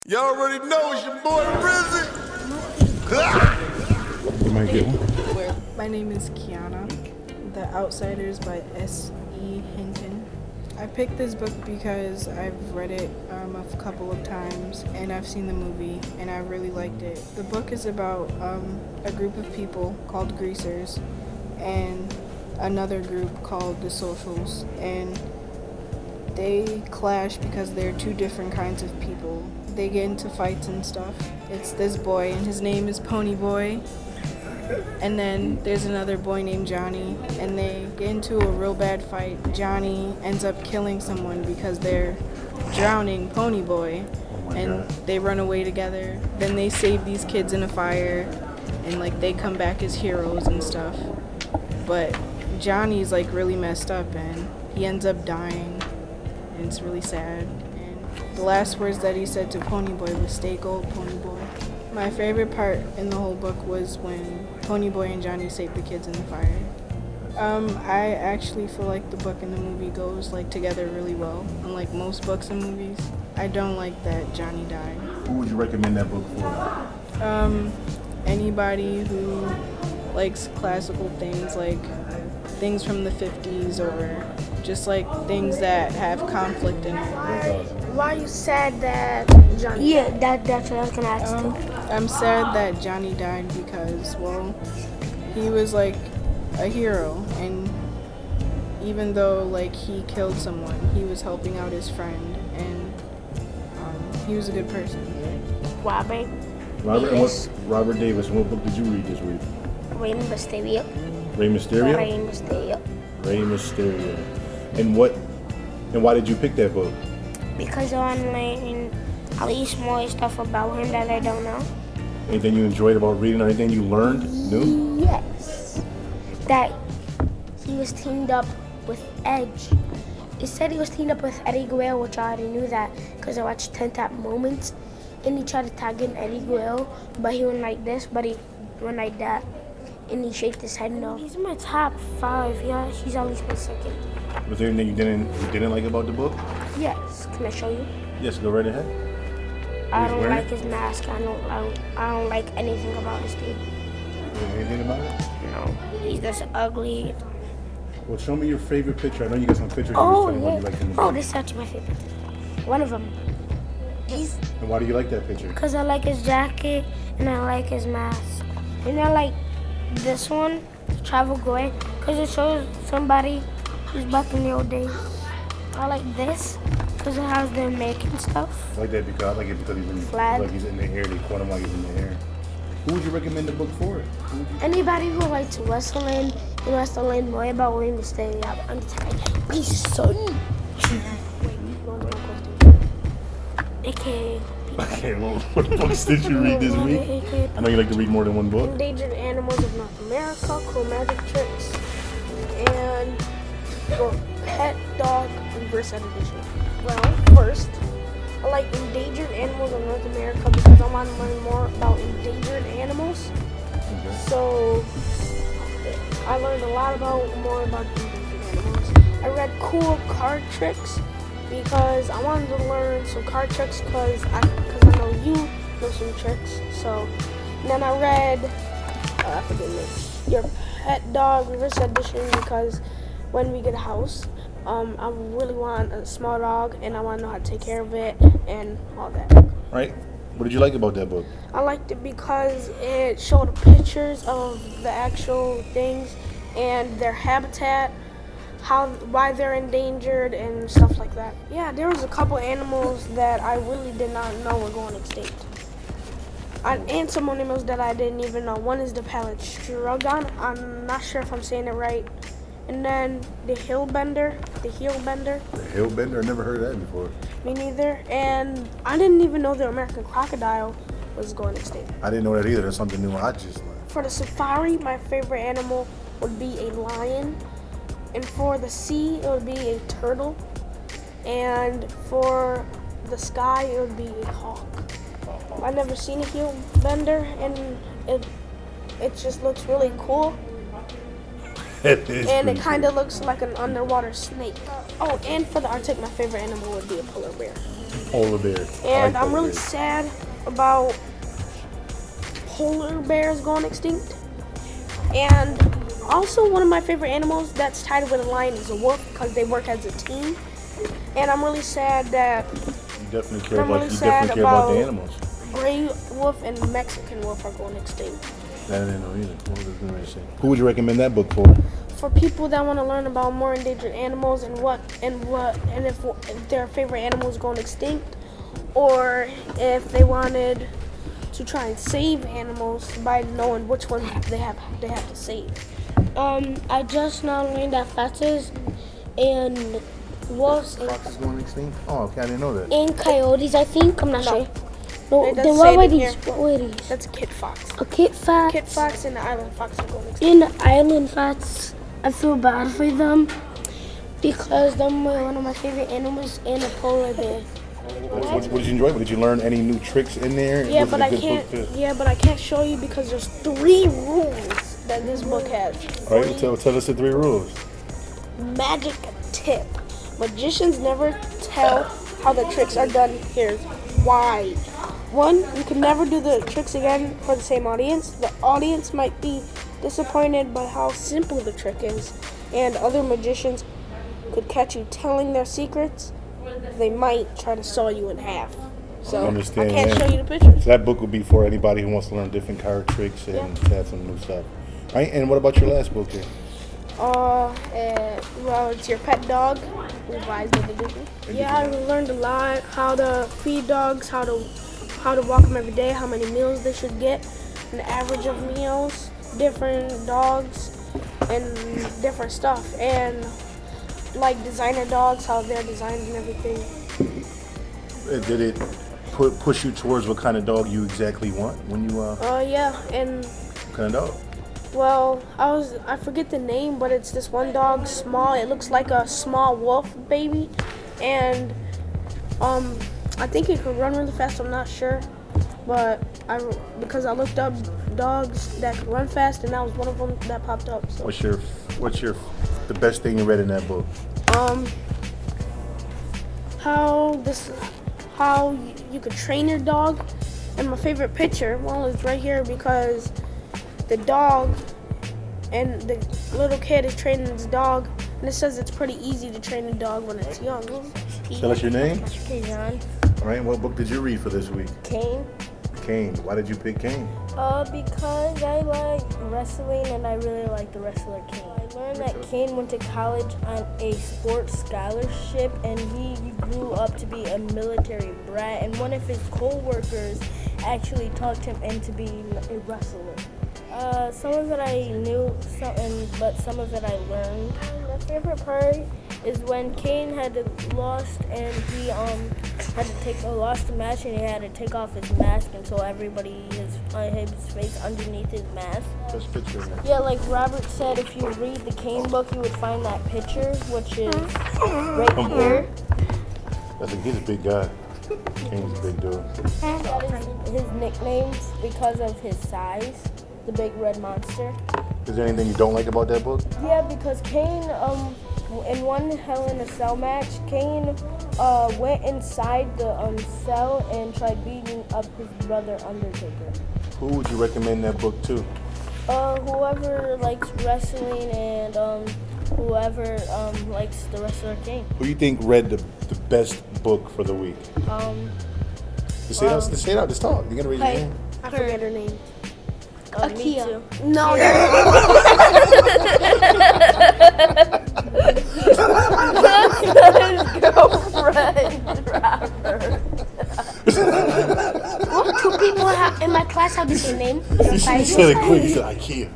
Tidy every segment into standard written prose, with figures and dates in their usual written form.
You already know it's your boy Rizzy. You might get one. My name is Kiana. The Outsiders by S.E. Hinton. I picked this book because I've read it a couple of times and I've seen the movie and I really liked it. The book is about a group of people called Greasers and another group called the Socials, and they clash because they're two different kinds of people. They get into fights and stuff. It's this boy and his name is Pony Boy. And then there's another boy named Johnny, and they get into a real bad fight. Johnny ends up killing someone because they're drowning Pony Boy, and they run away together. Then they save these kids in a fire, and like they come back as heroes and stuff. But Johnny's like really messed up, and he ends up dying, and it's really sad. And the last words that he said to Pony Boy was "Stay gold, Pony Boy." My favorite part in the whole book was when Pony Boy and Johnny saved the kids in the fire. I actually feel like the book and the movie goes like together really well. Unlike most books and movies, I don't like that Johnny died. Who would you recommend that book for? Anybody who likes classical things, like things from the 50s, or just like things that have conflict in it. Why you sad that Johnny? Yeah, that's what I was gonna ask too. I'm sad that Johnny died because, well, he was like a hero, and even though like he killed someone, he was helping out his friend, and he was a good person. Robert Robert Davis. What book did you read this week? Rey Mysterio. Rey Mysterio. Rey Mysterio. Rey Mysterio. And why did you pick that book? Because I want to learn at least more stuff about him that I don't know. Anything you enjoyed about reading? Or anything you learned new? Yes. That he was teamed up with Edge. It said he was teamed up with Eddie Guerrero, which I already knew that because I watched 10 Tap Moments. And he tried to tag in Eddie Guerrero, but he went like this, but he went like that. And he shaked his head no. He's in my top 5. Yeah, he's at least my second. Was there anything you didn't like about the book? Yes. Can I show you? Yes, go right ahead. I don't like his mask. I don't like anything about his team. Anything about it? No. He's just ugly. Well, show me your favorite picture. I know you got some pictures. Oh, you yeah. like in the Oh, book. this is actually my favorite. One of them. And why do you like that picture? Because I like his jacket and I like his mask. And I like this one, Travel Guy, because it shows somebody who's back in the old days. I like this because it has the American stuff. I like that because I like it because Flag. like he's in the air. They caught him while he's in the air. Who would you recommend the book for? Anybody who likes wrestling and wants to learn more about Rey Mysterio, I'm telling you, son. Wait, no question. AKA. Okay, well, what books did you read this week? I know you like to read more than one book. Endangered Animals of North America, Cool Magic Tricks, and Pet Dog Reverse Edition. Well, first, I like Endangered Animals of North America because I want to learn more about endangered animals. Okay. So I learned a lot more about endangered animals. I read Cool Card Tricks because I wanted to learn some card tricks because I know you know some tricks. So and then I read Your Pet Dog Reverse Edition because when we get a house, I really want a small dog and I want to know how to take care of it and all that. Right. What did you like about that book? I liked it because it showed pictures of the actual things and their habitat, why they're endangered and stuff like that. Yeah, there was a couple animals that I really did not know were going extinct. And some animals that I didn't even know. One is the Palestrudon. I'm not sure if I'm saying it right. And then the Hillbender. The Hillbender? I never heard of that before. Me neither. And I didn't even know the American crocodile was going extinct. I didn't know that either. That's something new I just learned. For the safari, my favorite animal would be a lion. And for the sea, it would be a turtle. And for the sky, it would be a hawk. I've never seen a heel bender, and it just looks really cool. And it kind of looks like an underwater snake. Oh, and for the Arctic, my favorite animal would be a polar bear. Polar bear. And I like I'm really polar sad about polar bears going extinct. And also, one of my favorite animals that's tied with a lion is a wolf because they work as a team. And I'm really sad that bears. You definitely care I'm about really you sad definitely care about the about- animals. gray wolf and Mexican wolf are going extinct. That I didn't know either. What was I gonna say? Who would you recommend that book for? For people that want to learn about more endangered animals and if their favorite animal is going extinct, or if they wanted to try and save animals by knowing which ones they have to save. I just now learned that foxes and wolves Fox is going extinct? Oh, okay, I didn't know that. and coyotes, I think. I'm not No. sure. No, It then doesn't what say were it in these? here. What were these? That's a kit fox. A kit fox. Kit fox and the island fox are going extinct. In the island fox, I feel bad for them because they're one of my favorite animals and a polar bear. What did you enjoy? Did you learn any new tricks in there? Yeah, Was it but a I good can't. book to- Yeah, but I can't show you because there's 3 rules that this book has. All right, tell us the 3 rules. Magic tip: magicians never tell how the tricks are done. Here's why. 1, you can never do the tricks again for the same audience. The audience might be disappointed by how simple the trick is, and other magicians could catch you telling their secrets. They might try to saw you in half. So understand I can't that. show you the pictures. So that book will be for anybody who wants to learn different card tricks and to have some new stuff. All right, and what about your last book here? Well, it's your pet dog. Revised edition. Yeah, I learned a lot how to feed dogs, how to walk them every day, how many meals they should get, an average of meals, different dogs, and different stuff, and like designer dogs, how they're designed and everything. Did it push you towards what kind of dog you exactly want when you Yeah, and what kind of dog? well, I forget the name, but it's this one dog, small. It looks like a small wolf baby, and I think it could run really fast. I'm not sure, but because I looked up dogs that could run fast, and that was one of them that popped up. So. What's your the best thing you read in that book? How you could train your dog, and my favorite picture, well, is right here because the dog and the little kid is training his dog, and it says it's pretty easy to train a dog when it's young. Tell us your name. Okay, John. All right, what book did you read for this week? Kane. Kane. Why did you pick Kane? Because I like wrestling and I really like the wrestler Kane. I learned that Kane went to college on a sports scholarship and he grew up to be a military brat, and one of his co-workers actually talked him into being a wrestler. Some of it I knew, but some of it I learned. My favorite part is when Kane had lost and he lost the match and he had to take off his mask and so everybody his face underneath his mask. Best picture. Man. Yeah, like Robert said, if you read the Kane book, you would find that picture, which is right here. He's a big guy. Kane's a big dude. That is his nickname because of his size, the big red monster. Is there anything you don't like about that book? Yeah, because Kane, in one Hell in a Cell match, Kane went inside the cell and tried beating up his brother Undertaker. Who would you recommend that book to? Whoever likes wrestling and whoever likes the wrestler Kane. Who you think read the best book for the week? Just say it out. Just talk. You gonna read your name? I forget her name. Me too. No, Girlfriend, Robert. Well, 2 people in my class have the same name. He said it quick. He said IKEA.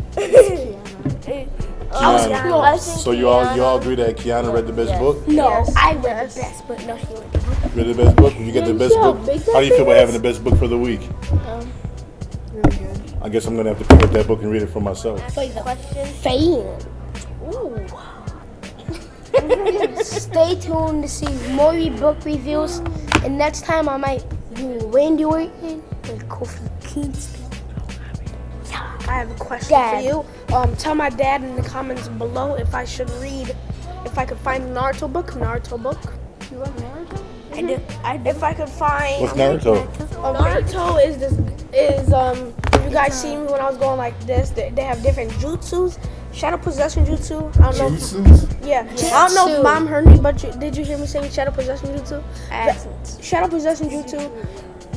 Kiana. So you all agree that Kiana read the best book? No, Yes. I read the best, but no, she read the book. Read the best book? Did you get the best book? How do you feel about having the best book for the week? Really good. I guess I'm gonna have to pick up that book and read it for myself. Fan. Ooh. Stay tuned to see more book reviews, and next time I might do Randy Orton and Kofi Kingston. I have a question Dad. for you. Tell my dad in the comments below if I could find a Naruto book. You love Naruto? If I could find. What's Naruto? Naruto is this you guys see me when I was going like this, they have different jutsus. Shadow possession jutsu. I don't know. Jutsus? Yeah. I don't know if Mom heard me, but did you hear me saying shadow possession jutsu? Shadow possession jutsu.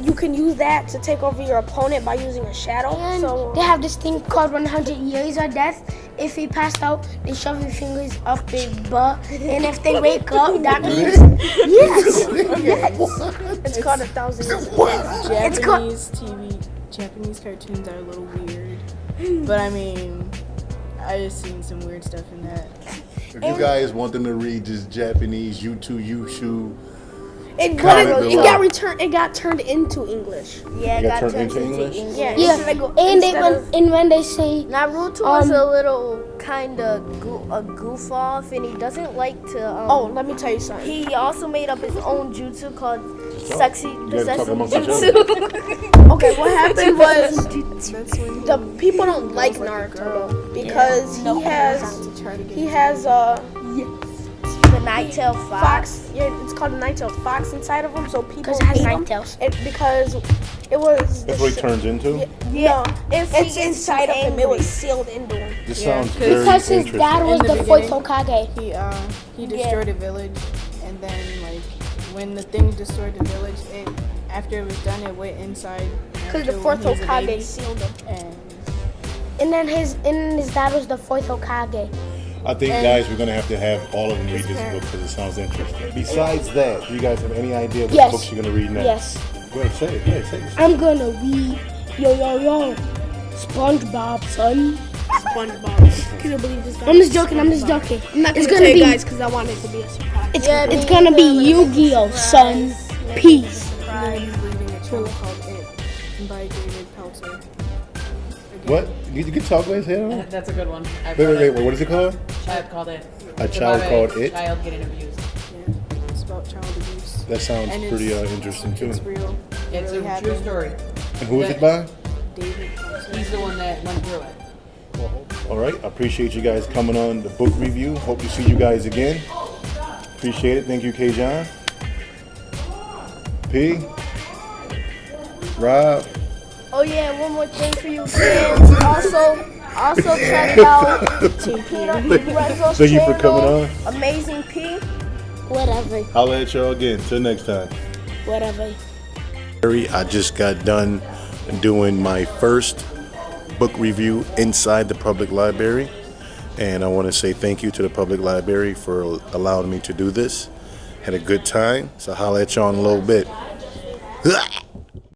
You can use that to take over your opponent by using a shadow. And So they have this thing called 100 years of death. If he passed out, they shove your fingers up their butt, and if they wake up, that means yes. it's called 1,000 years. Japanese cartoons are a little weird, but I mean, I just seen some weird stuff in that. If you guys want them to read just Japanese, Yushu. It got turned into English. Yeah, It got turned into English? Yeah. And when they say Naruto was a little kind of a goof off, and he doesn't like to. Let me tell you something. He also made up his own jutsu called sexy You guys talking possession amongst each jutsu. Okay, what happened was That's when the people don't like Naruto because he has The night-tailed fox. Yeah, it's called a night-tailed fox inside of him, so people because it has hate 9 him. tails. Because it was. That's what he turns into? No, If he it's gets inside too of him. angry. It was sealed into him. This Yeah, sounds 'cause- very Because his interesting. dad was In the the fourth beginning, Hokage. He destroyed a village, and then like when the thing destroyed the village, after it was done, it went inside. Because the Naruto fourth when he was a Hokage baby, sealed him. and And then his dad was the fourth Hokage. I think, guys, we're going to have all of them read this book because it sounds interesting. Besides that, do you guys have any idea what Yes. books you're going to read next? Yes. Go ahead, say it. Yeah, say it. I'm gonna read yo SpongeBob, son. SpongeBob. Can you believe this guy? I'm just joking. I'm not It's gonna gonna be guys because I want it to be a surprise. it's gonna be Yu-Gi-Oh, son. Peace. then he's reading a channel called It by David Pelzer. What? You can talk with his head on? That's a good one. Wait, what is it called? Child called it. A It's Child about Called a It? Child getting abused. Yeah, it's about child abuse. That sounds And pretty it's- interesting, too. It's real. It It's really a true happened. story. And who is it by? David Pelzer. He's the one that went through it. All right. I appreciate you guys coming on the book review. Hope to see you guys again. Appreciate it. Thank you, K-John. P. Rob. Oh yeah, one more thing for you kids. Also check out Renzo's Thank you for coming channel, on. Amazing P. Whatever. Holla at y'all again. Till next time. Whatever. I just got done doing my first book review inside the public library, and I want to say thank you to the public library for allowing me to do this. Had a good time, so holla at y'all in a little bit.